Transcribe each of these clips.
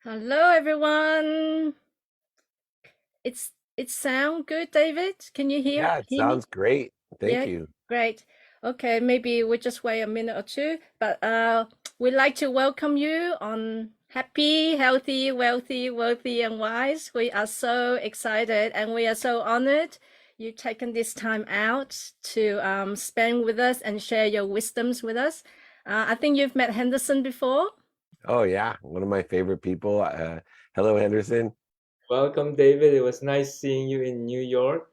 Hello, everyone. It sound good, David? Can you hear Yeah, it hear me? sounds great. Thank Yeah, you. great. Okay, maybe we just wait a minute or two, but we'd like to welcome you on Happy, Healthy, Wealthy, and Wise. We are so excited and we are so honored you've taken this time out to spend with us and share your wisdoms with us. I think you've met Henderson before. Oh yeah, one of my favorite people. Hello, Henderson. Welcome, David. It was nice seeing you in New York,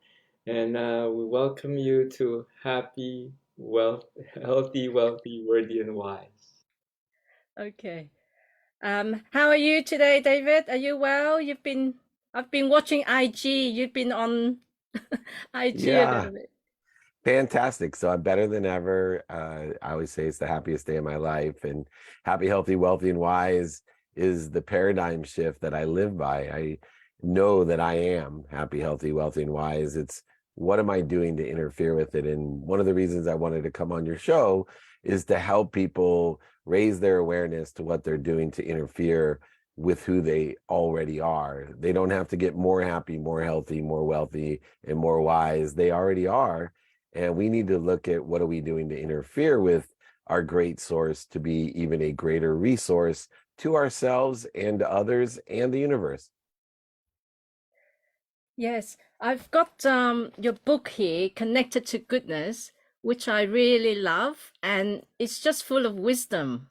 and we welcome you to happy, healthy, wealthy, worthy, and wise. Okay. How are you today, David? Are you well? I've been watching IG. You've been on IG a Yeah, little bit. fantastic. So I'm better than ever. I always say it's the happiest day of my life, and happy, healthy, wealthy, and wise is the paradigm shift that I live by. I know that I am happy, healthy, wealthy, and wise. It's what am I doing to interfere with it? And one of the reasons I wanted to come on your show is to help people raise their awareness to what they're doing to interfere with who they already are. They don't have to get more happy, more healthy, more wealthy, and more wise. They already are, and we need to look at what are we doing to interfere with our great source to be even a greater resource to ourselves and to others and the universe. Yes, I've got your book here, Connected to Goodness, which I really love, and it's just full of wisdom.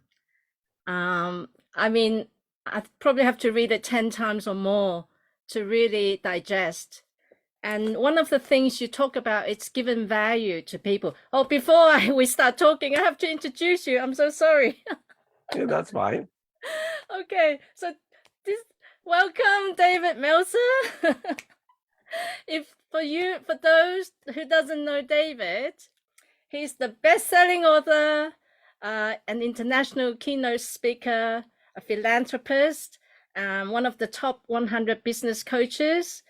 I mean, I probably have to read it 10 times or more to really digest. And one of the things you talk about, it's given value to people. Oh, we start talking, I have to introduce you. I'm so sorry. Yeah, that's fine. Okay, so this welcome, David Meltzer. If for those who doesn't know David, he's the best-selling author, an international keynote speaker, a philanthropist, one of the top 100 business coaches.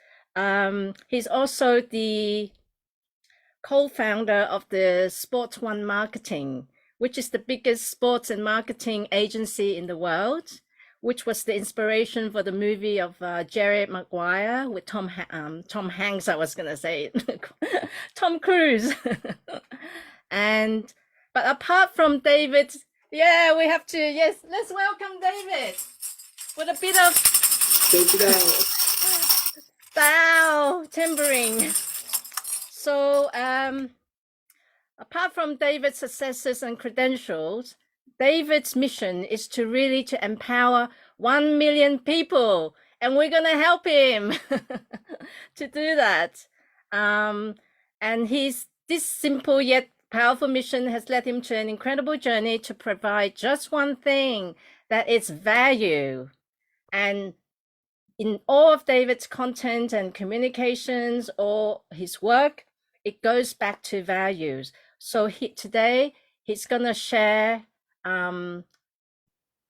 He's also the co-founder of the Sports One Marketing, which is the biggest sports and marketing agency in the world, which was the inspiration for the movie of Jerry Maguire with Tom Hanks. I was gonna say Tom Cruise, and but apart from David, yeah, we have to yes, let's welcome David with a bit of Take it out. bow timbering. So apart from David's successes and credentials, David's mission is to really to empower 1 million people, and we're going to help him to do that. Um, and he's this simple yet powerful mission has led him to an incredible journey to provide just one thing, that is value. And in all of David's content and communications or his work, it goes back to values. So today he's gonna share um,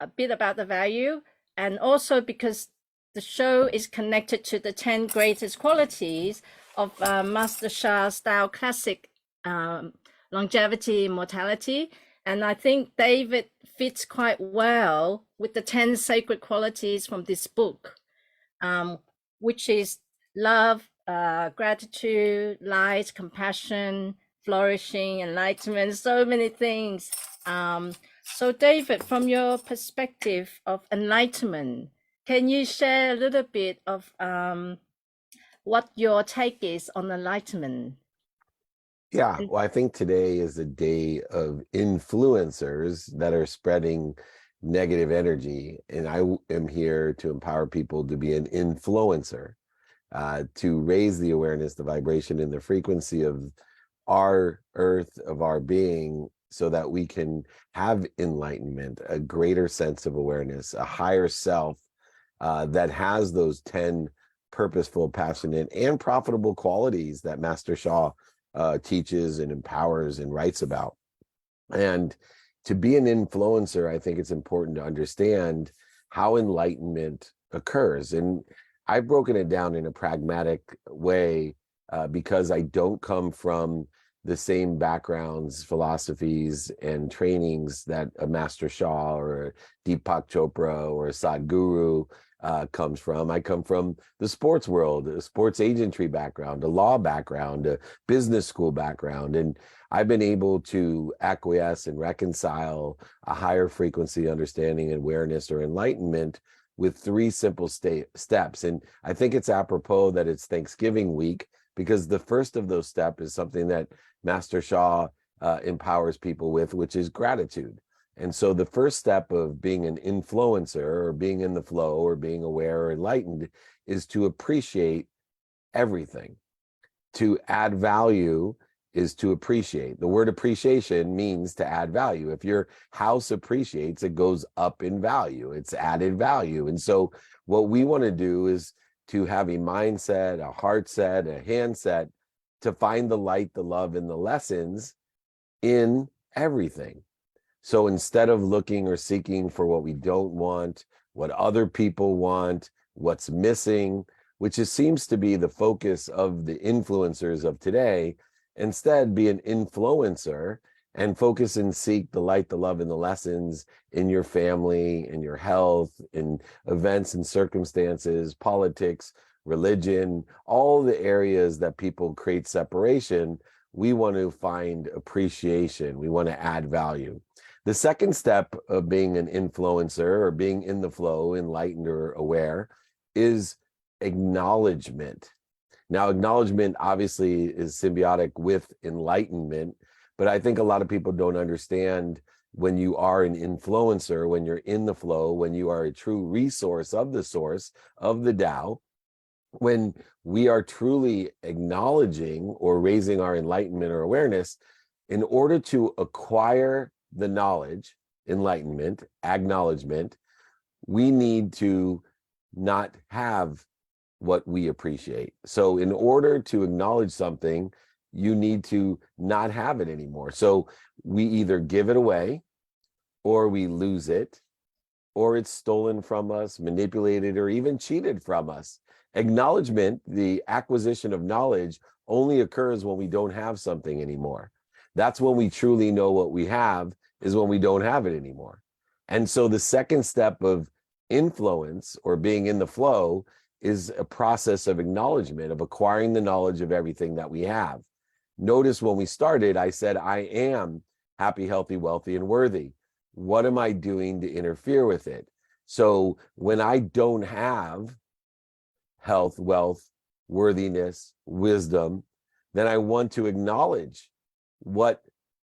a bit about the value, and also because the show is connected to the 10 greatest qualities of Master Shah style classic, um, longevity, immortality. And I think David fits quite well with the 10 sacred qualities from this book, um, which is love, gratitude, light, compassion, flourishing, enlightenment, so many things. So, David, from your perspective of enlightenment, can you share a little bit of what your take is on enlightenment? Yeah, And well, I think today is a day of influencers that are spreading negative energy, and am here to empower people to be an influencer, to raise the awareness, the vibration, and the frequency of our earth, of our being, so that we can have enlightenment, a greater sense of awareness, a higher self that has those 10 purposeful, passionate, and profitable qualities that Master Shah teaches and empowers and writes about. And to be an influencer, I think it's important to understand how enlightenment occurs. And I've broken it down in a pragmatic way, because I don't come from the same backgrounds, philosophies, and trainings that a Master Shah or a Deepak Chopra or a Sadhguru comes from. I come from the sports world, a sports agentry background, a law background, a business school background, and I've been able to acquiesce and reconcile a higher frequency understanding, awareness, or enlightenment with three simple steps. And I think it's apropos that it's Thanksgiving week, because the first of those steps is something that Master Shah empowers people with, which is gratitude. And so the first step of being an influencer or being in the flow or being aware or enlightened is to appreciate everything. To add value is to appreciate. The word appreciation means to add value. If your house appreciates, it goes up in value. It's added value. And so what we want to do is to have a mindset, a heart set, a hand set, to find the light, the love, and the lessons in everything. So instead of looking or seeking for what we don't want, what other people want, what's missing, which seems to be the focus of the influencers of today, instead be an influencer and focus and seek the light, the love, and the lessons in your family, in your health, in events and circumstances, politics, religion, all the areas that people create separation. We want to find appreciation. We want to add value. The second step of being an influencer or being in the flow, enlightened or aware, is acknowledgement. Now, acknowledgement obviously is symbiotic with enlightenment, but I think a lot of people don't understand when you are an influencer, when you're in the flow, when you are a true resource of the source of the Tao, when we are truly acknowledging or raising our enlightenment or awareness, in order to acquire the knowledge, enlightenment, acknowledgement, we need to not have what we appreciate. So in order to acknowledge something, you need to not have it anymore. So we either give it away, or we lose it, or it's stolen from us, manipulated, or even cheated from us. Acknowledgement, the acquisition of knowledge, only occurs when we don't have something anymore. That's when we truly know what we have, is when we don't have it anymore. And so the second step of influence or being in the flow is a process of acknowledgement, of acquiring the knowledge of everything that we have. Notice when we started, I said, I am happy, healthy, wealthy, and worthy. What am I doing to interfere with it? So when I don't have health, wealth, worthiness, wisdom, then I want to acknowledge what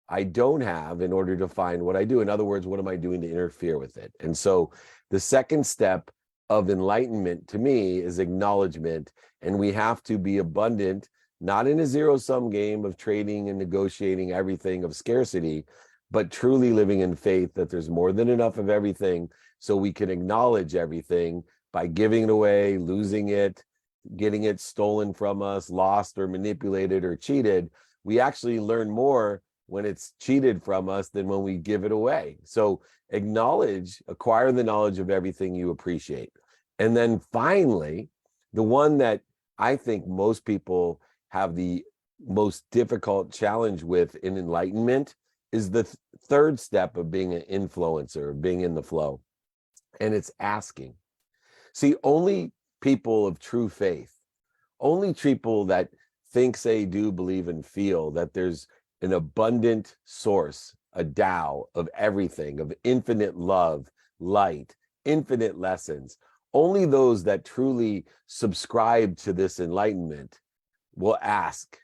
I don't have in order to find what I do. In other words, what am I doing to interfere with it? And so the second step of enlightenment to me is acknowledgement, and we have to be abundant, not in a zero-sum game of trading and negotiating everything of scarcity, but truly living in faith that there's more than enough of everything, so we can acknowledge everything by giving it away, losing it, getting it stolen from us, lost or manipulated or cheated. We actually learn more when it's cheated from us than when we give it away. So acknowledge, acquire the knowledge of everything you appreciate. And then finally, the one that I think most people have the most difficult challenge with in enlightenment is the third step of being an influencer, of being in the flow. And it's asking. See, only people of true faith, only people that think, say, do, believe, and feel that there's an abundant source, a Tao of everything, of infinite love, light, infinite lessons. Only those that truly subscribe to this enlightenment will ask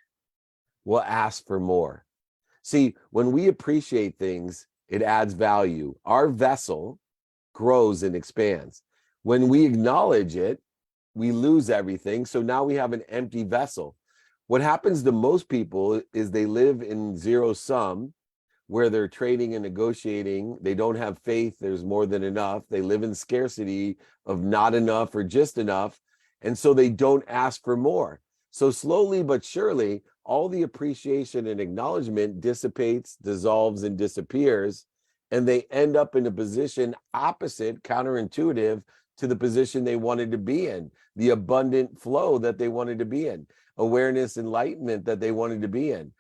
for more. See, when we appreciate things, it adds value. Our vessel grows and expands. When we acknowledge it, we lose everything. So now we have an empty vessel. What happens to most people is they live in zero sum, where they're trading and negotiating. They don't have faith there's more than enough. They live in scarcity of not enough or just enough. And so they don't ask for more. So slowly but surely, all the appreciation and acknowledgement dissipates, dissolves, and disappears. And they end up in a position opposite, counterintuitive to the position they wanted to be in, the abundant flow that they wanted to be in, awareness, enlightenment that they wanted to be in.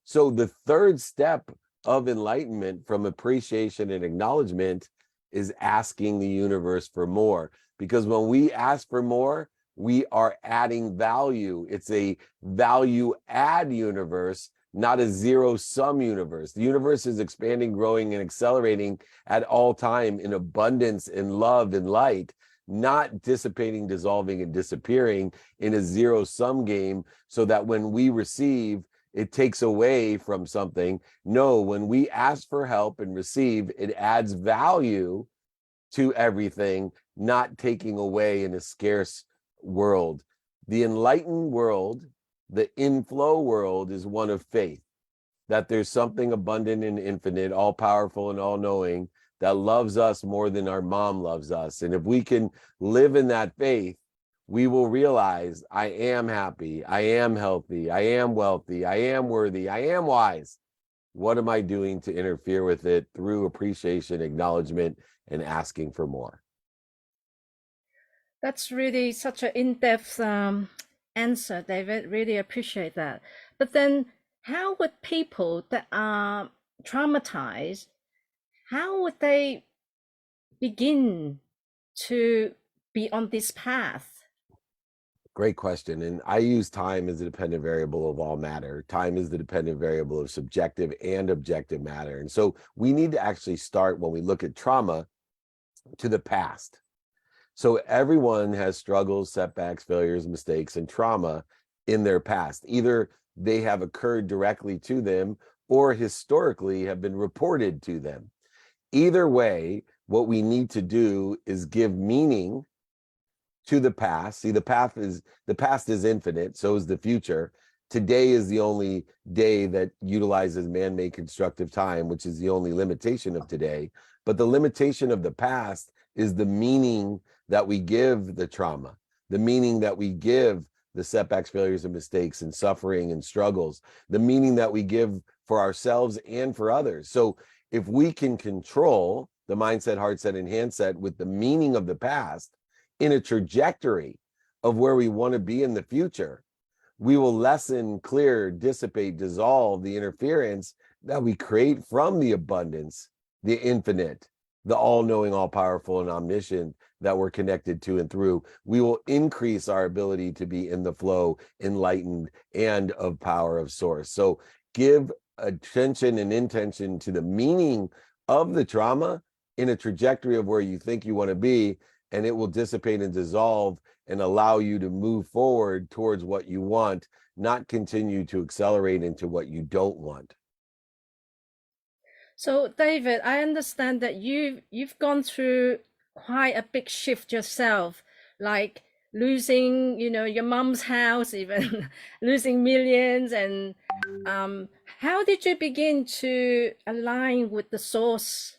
So the third step of enlightenment from appreciation and acknowledgement is asking the universe for more. Because when we ask for more, we are adding value. It's a value add universe, not a zero sum universe. The universe is expanding, growing, and accelerating at all time in abundance, in love, and light, not dissipating, dissolving, and disappearing in a zero sum game, so that when we receive, it takes away from something. No, when we ask for help and receive, it adds value to everything, not taking away in a scarce world. The enlightened world, the inflow world, is one of faith, that there's something abundant and infinite, all powerful and all knowing, that loves us more than our mom loves us. And if we can live in that faith, we will realize I am happy, I am healthy, I am wealthy, I am worthy, I am wise. What am I doing to interfere with it through appreciation, acknowledgement, and asking for more? That's really such an in-depth answer, David. Really appreciate that. But then, how would people that are traumatized, how would they begin to be on this path? Great question. And I use time as a dependent variable of all matter. Time is the dependent variable of subjective and objective matter. And so we need to actually start, when we look at trauma, to the past. So everyone has struggles, setbacks, failures, mistakes, and trauma in their past. Either they have occurred directly to them or historically have been reported to them. Either way, what we need to do is give meaning to the past. See, the past is infinite, so is the future. Today is the only day that utilizes man-made constructive time, which is the only limitation of today. But the limitation of the past is the meaning that we give the trauma, the meaning that we give the setbacks, failures, and mistakes, and suffering and struggles, the meaning that we give for ourselves and for others. So if we can control the mindset, heart set, and handset with the meaning of the past in a trajectory of where we want to be in the future, we will lessen, clear, dissipate, dissolve the interference that we create from the abundance, the infinite, the all-knowing, all-powerful, and omniscient that we're connected to and through. We will increase our ability to be in the flow, enlightened, and of power of source. So give attention and intention to the meaning of the trauma in a trajectory of where you think you want to be, and it will dissipate and dissolve and allow you to move forward towards what you want, not continue to accelerate into what you don't want. So, David, I understand that you've gone through quite a big shift yourself, like losing, your mom's house, even losing millions. And how did you begin to align with the source?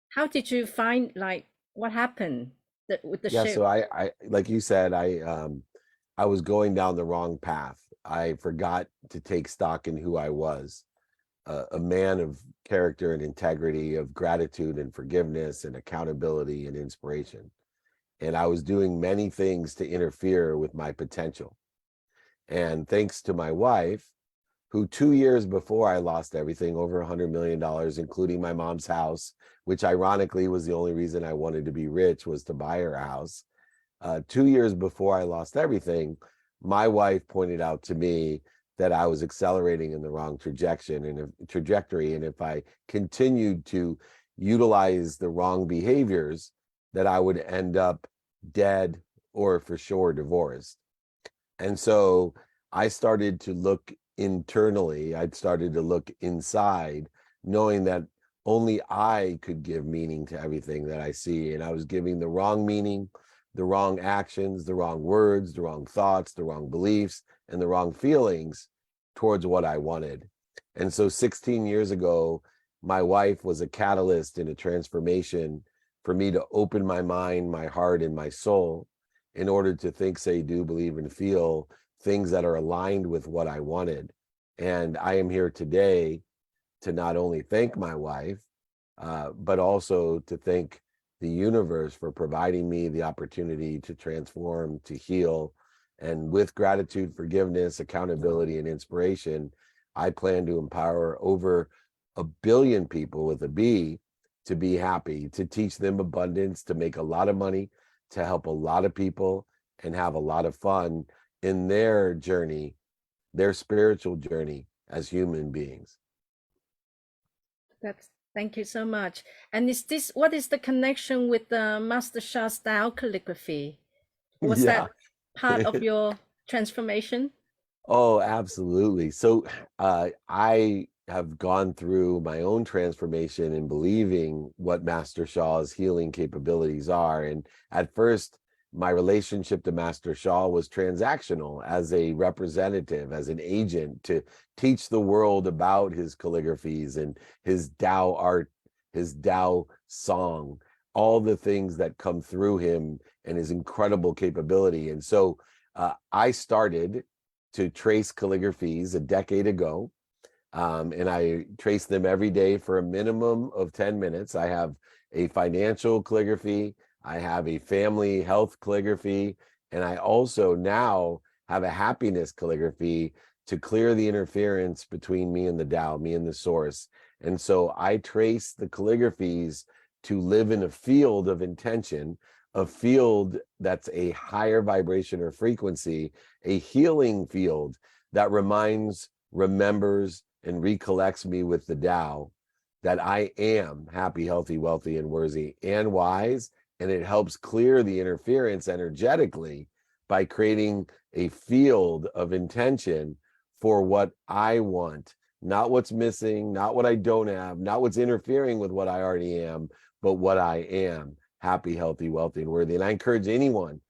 How did you find, like, what happened with the Yeah, so shift? I like you said, I was going down the wrong path. I forgot to take stock in who I was. A man of character and integrity, of gratitude and forgiveness and accountability and inspiration. And I was doing many things to interfere with my potential. And thanks to my wife, who 2 years before I lost everything, over $100 million, including my mom's house, which ironically was the only reason I wanted to be rich, was to buy her house. 2 years before I lost everything, my wife pointed out to me that I was accelerating in the wrong trajectory. And if I continued to utilize the wrong behaviors, that I would end up dead or for sure divorced. And so I started to look internally. I started to look inside, knowing that only I could give meaning to everything that I see. And I was giving the wrong meaning, the wrong actions, the wrong words, the wrong thoughts, the wrong beliefs, and the wrong feelings towards what I wanted. And so 16 years ago, my wife was a catalyst in a transformation for me to open my mind, my heart, and my soul in order to think, say, do, believe, and feel things that are aligned with what I wanted. And I am here today to not only thank my wife, but also to thank the universe for providing me the opportunity to transform, to heal. And with gratitude, forgiveness, accountability, and inspiration, I plan to empower over 1 billion people with a B to be happy, to teach them abundance, to make a lot of money, to help a lot of people, and have a lot of fun in their journey, their spiritual journey as human beings. Thank you so much. And what is the connection with the Master Sha style calligraphy? Was Yeah. that part of your transformation? Oh, absolutely. So I have gone through my own transformation in believing what Master Sha's healing capabilities are. And at first, my relationship to Master Sha was transactional as a representative, as an agent to teach the world about his calligraphies and his Tao art, his Tao song, all the things that come through him and his incredible capability. And so I started to trace calligraphies a decade ago. And I trace them every day for a minimum of 10 minutes. I have a financial calligraphy, I have a family health calligraphy, and I also now have a happiness calligraphy to clear the interference between me and the Tao, me and the source. And so I trace the calligraphies to live in a field of intention, a field that's a higher vibration or frequency, a healing field that reminds, remembers, and recollects me with the Tao that I am happy, healthy, wealthy, and worthy and wise. And it helps clear the interference energetically by creating a field of intention for what I want, not what's missing, not what I don't have, not what's interfering with what I already am, but what I am happy, healthy, wealthy, and worthy. And I encourage anyone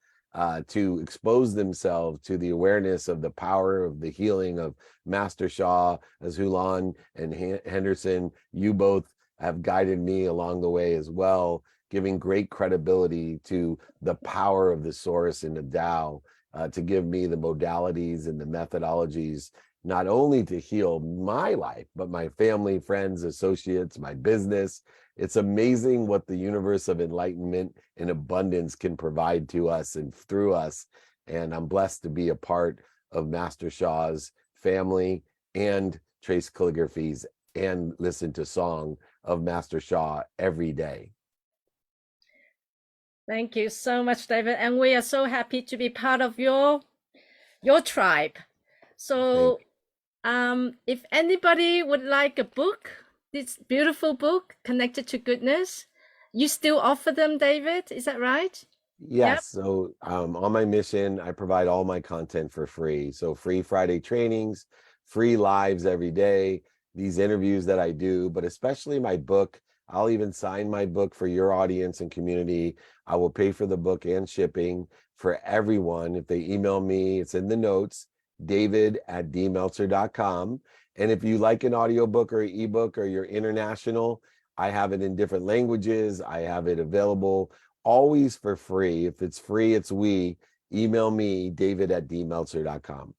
to expose themselves to the awareness of the power of the healing of Master Sha, as Hulan and Henderson, you both have guided me along the way as well, giving great credibility to the power of the source in the Tao, to give me the modalities and the methodologies, not only to heal my life, but my family, friends, associates, my business. It's amazing what the universe of enlightenment and abundance can provide to us and through us. And I'm blessed to be a part of Master Sha's family and trace calligraphies and listen to song of Master Sha every day. Thank you so much, David. And we are so happy to be part of your tribe. So if anybody would like a book, this beautiful book, Connected to Goodness, you still offer them, David? Is that right? Yes. So on my mission, I provide all my content for free. So free Friday trainings, free lives every day, these interviews that I do, but especially my book. I'll even sign my book for your audience and community. I will pay for the book and shipping for everyone. If they email me, it's in the notes, david@dmeltzer.com. And if you like an audiobook or ebook or you're international, I have it in different languages. I have it available always for free. If it's free, it's we. Email me, david@dmeltzer.com.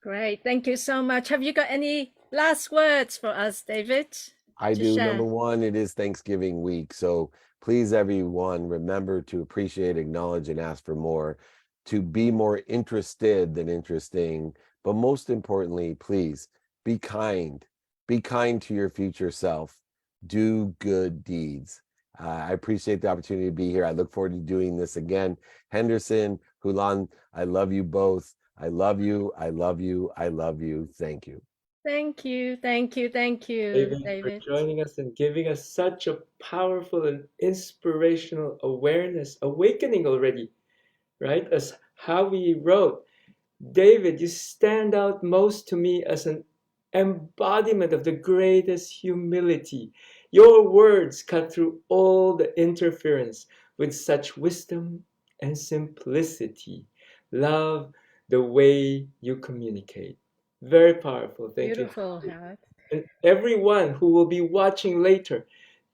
Great. Thank you so much. Have you got any last words for us, David? I to do. share? Number one, it is Thanksgiving week. So please, everyone, remember to appreciate, acknowledge, and ask for more, to be more interested than interesting. But most importantly, please be kind. Be kind to your future self. Do good deeds. I appreciate the opportunity to be here. I look forward to doing this again. Henderson, Hulan, I love you both. I love you. I love you. I love you. Thank you. Thank you. Thank you. Thank you, David, for David. joining us and giving us such a powerful and inspirational awareness, awakening already, right? As how we wrote, David, you stand out most to me as an embodiment of the greatest humility. Your words cut through all the interference with such wisdom and simplicity. Love the way you communicate. Very powerful. Thank you. Beautiful, Howard. And everyone who will be watching later,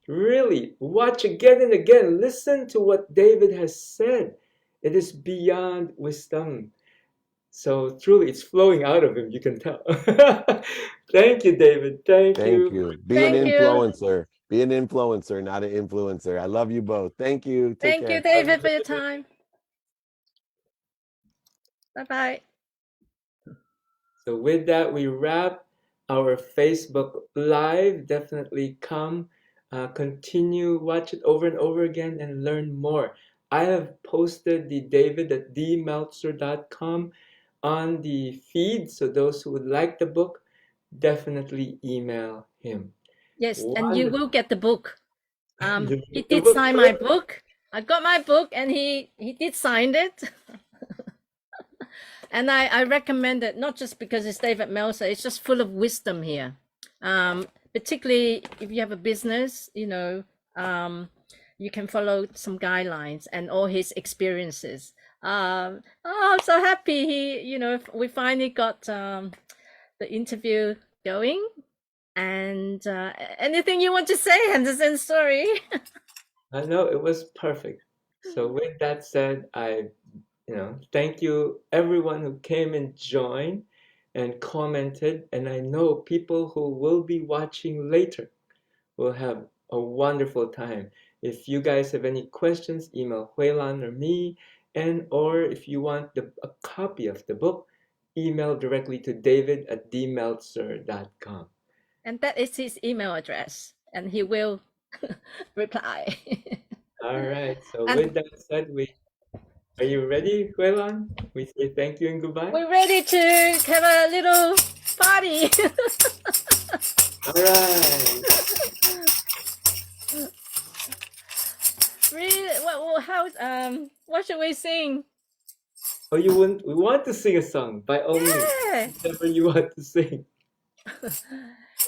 really watch again and again. Listen to what David has said. It is beyond wisdom. So truly, it's flowing out of him. You can tell. Thank you, David. Thank Thank you. you. Be an Thank you. influencer. Be an influencer, not an influencer. I love you both. Thank you. Take Thank you, care. David, for your time. Bye-bye. So with that, we wrap our Facebook Live. Definitely come, continue, watch it over and over again and learn more. I have posted the David at dmeltzer.com on the feed. So those who would like the book, definitely email him. Yes, and you will Wonderful. get the book. He The did book. sign my book. I got my book, and he did sign it. And I recommend it, not just because it's David Meltzer, it's just full of wisdom here. Particularly if you have a business, you can follow some guidelines and all his experiences. I'm so happy we finally got the interview going. And anything you want to say, Henderson? Sorry. I know it was perfect. So with that said, thank you everyone who came and joined and commented. And I know people who will be watching later will have a wonderful time. If you guys have any questions, email Huelan or me, or if you want a copy of the book, email directly to david@dmeltzer.com. And that is his email address, and he will reply. All right. So And with that said, are you ready, Huelan? We say thank you and goodbye. we're ready to have a little party. All right. Really? What should we sing? Oh, we want to sing a song by all means. Yeah. Whatever you want to sing.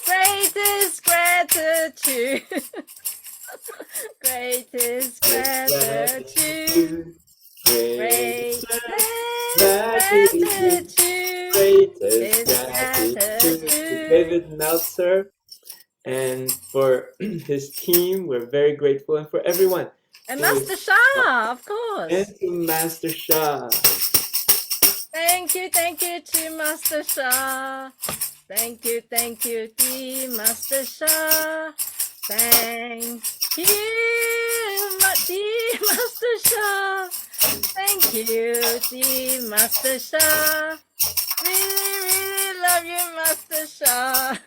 Greatest gratitude. Greatest gratitude. Greatest gratitude. Greatest gratitude to David Meltzer and for his team. We're very grateful, and for everyone. And Master Shah, of course. And to Master Shah. Thank you to Master Shah. Thank you, dear Master Shah. Thank you, dear Master Shah. Thank you, dear Master Shah. Really love you, Master Shah.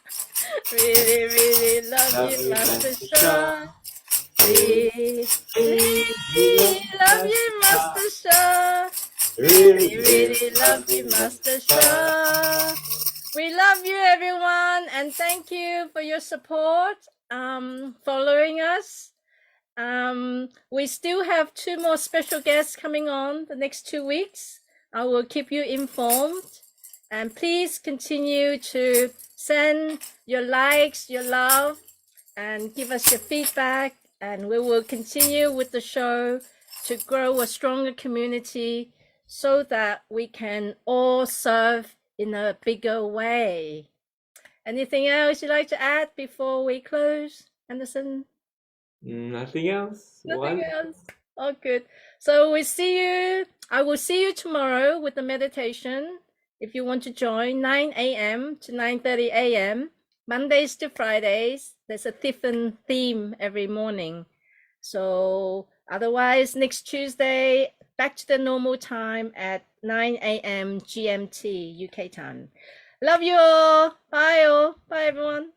Really love you, Master Shah. Really love you, Master Shah. Really love you, Master Shah. We love you, everyone, and thank you for your support, following us. We still have 2 more special guests coming on the next 2 weeks. I will keep you informed, and please continue to send your likes, your love, and give us your feedback, and we will continue with the show to grow a stronger community so that we can all serve in a bigger way. Anything else you'd like to add before we close, Anderson? Nothing else. Nothing else. Oh, good. So I will see you tomorrow with the meditation. If you want to join, 9 a.m. to 9:30 a.m., Mondays to Fridays. There's a different theme every morning. So otherwise, next Tuesday, back to the normal time at 9 a.m. GMT UK time. Love you all. Bye all. Bye everyone.